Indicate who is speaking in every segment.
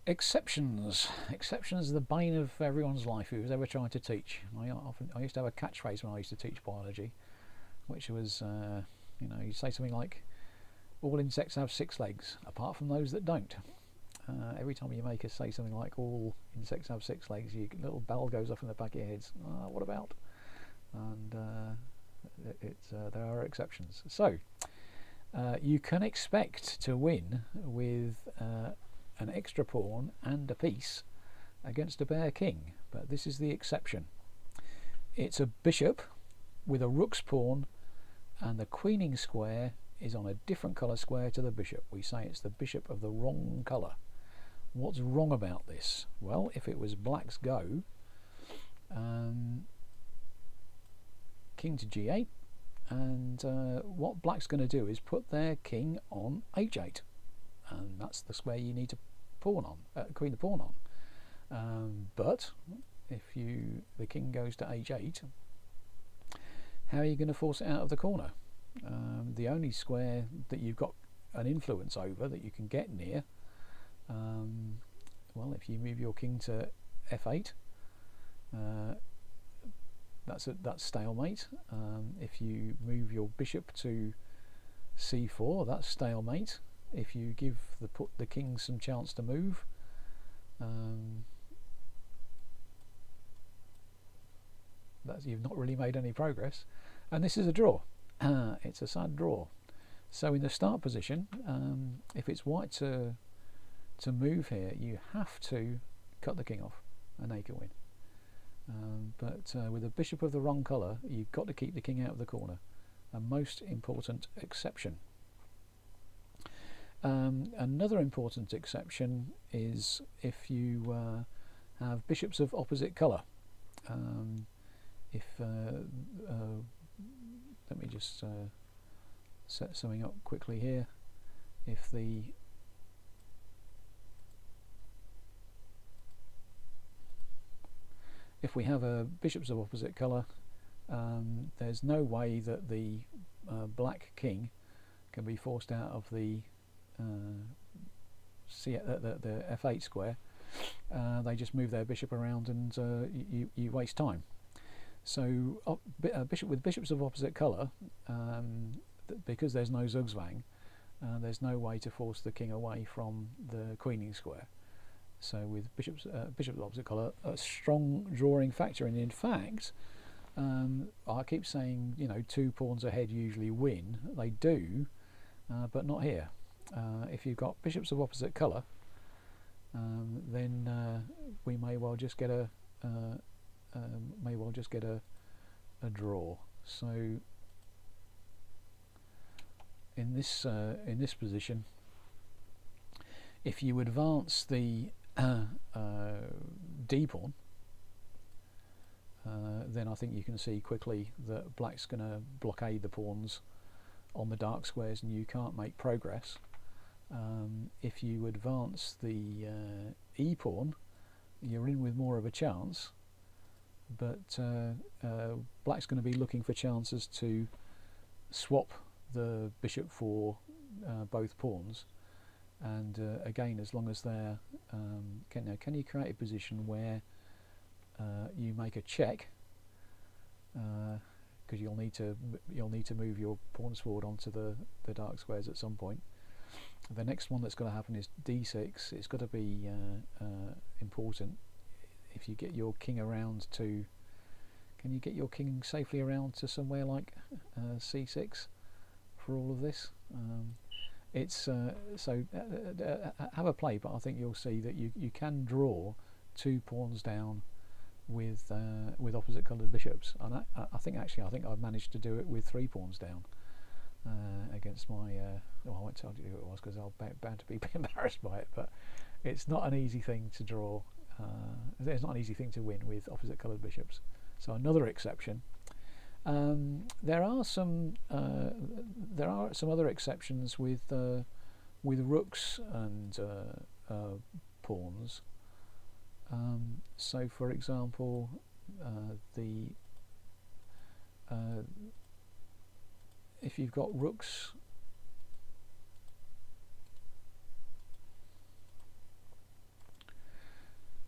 Speaker 1: Exceptions. Exceptions are the bane of everyone's life who's ever tried to teach. I used to have a catchphrase when I used to teach biology, which was, you'd say something like, all insects have 6 legs, apart from those that don't. Every time you make us say something like, all insects have 6 legs, your little bell goes off in the back of your heads. What about? And there are exceptions. So, you can expect to win with an extra pawn and a piece against a bare king, but this is the exception. It's a bishop with a rook's pawn, and the queening square is on a different colour square to the bishop. We say it's the bishop of the wrong colour. What's wrong about this? Well, if it was black's go, king to g8, and what black's going to do is put their king on h8, and that's the square you need to pawn on, queen to pawn on. But if the king goes to h8, how are you going to force it out of the corner? The only square that you've got an influence over that you can get near, well, if you move your king to f8, that's stalemate. If you move your bishop to c4, that's stalemate. If you give the king some chance to move, you've not really made any progress, and this is a draw. It's a sad draw. So in the start position, if it's white to move here, you have to cut the king off and they can win. But with a bishop of the wrong colour, you've got to keep the king out of the corner. A most important exception. Another important exception is if you have bishops of opposite colour. Let me just set something up quickly here. If we have bishops of opposite colour, there's no way that the black king can be forced out of the f8 square. They just move their bishop around, and you waste time. So with bishops of opposite colour, because there's no zugzwang, there's no way to force the king away from the queening square. So with bishops of opposite colour, a strong drawing factor. And in fact, I keep saying 2 pawns ahead usually win. They do, but not here. If you've got bishops of opposite colour, then we may well just get a draw. So in this position, if you advance the d pawn, then I think you can see quickly that black's going to blockade the pawns on the dark squares and you can't make progress. If you advance the e pawn, you're in with more of a chance, but black's going to be looking for chances to swap the bishop for both pawns, and again, as long as they're can you create a position where you make a check, because you'll need to move your pawns forward onto the dark squares at some point. The next one that's got to happen is d6. It's got to be important. If you get your king around to, can you get your king safely around to somewhere like c6 for all of this? It's have a play, but I think you'll see that you can draw 2 pawns down with opposite coloured bishops, and I think I've managed to do it with 3 pawns down against my. I won't tell you who it was because I'll bound to be embarrassed by it. But it's not an easy thing to draw. It's not an easy thing to win with opposite coloured bishops. So another exception. There are some other exceptions with rooks and pawns. So, for example, if you've got rooks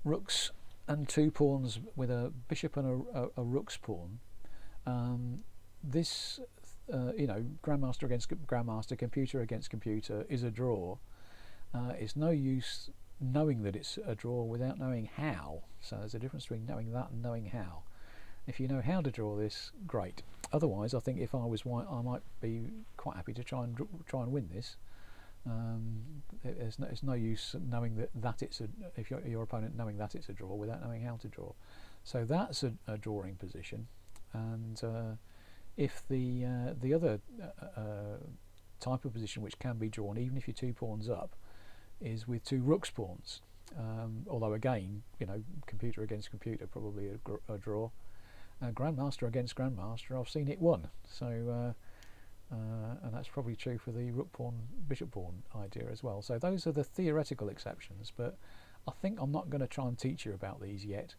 Speaker 1: rooks and 2 pawns with a bishop and a rook's pawn. This, grandmaster against grandmaster, computer against computer, is a draw. It's no use knowing that it's a draw without knowing how. So there's a difference between knowing that and knowing how. If you know how to draw this, great. Otherwise, I think if I was white, I might be quite happy to try and win this. It's no use knowing that it's if your opponent knowing that it's a draw without knowing how to draw. So that's a drawing position, and if the other type of position which can be drawn, even if you're 2 pawns up, is with 2 rook's pawns. Although again, computer against computer, probably a draw. Grandmaster against grandmaster, I've seen it won. So. And that's probably true for the rook pawn bishop pawn idea as well. So those are the theoretical exceptions, but I think I'm not going to try and teach you about these yet.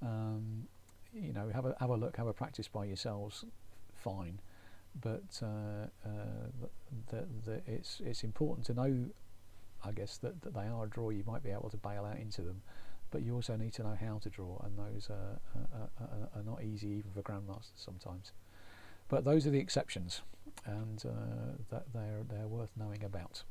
Speaker 1: Have a look, have a practice by yourselves, fine, but it's important to know, I guess, that they are a draw. You might be able to bail out into them, but you also need to know how to draw, and those are not easy even for grandmasters sometimes. But those are the exceptions, and that they're worth knowing about.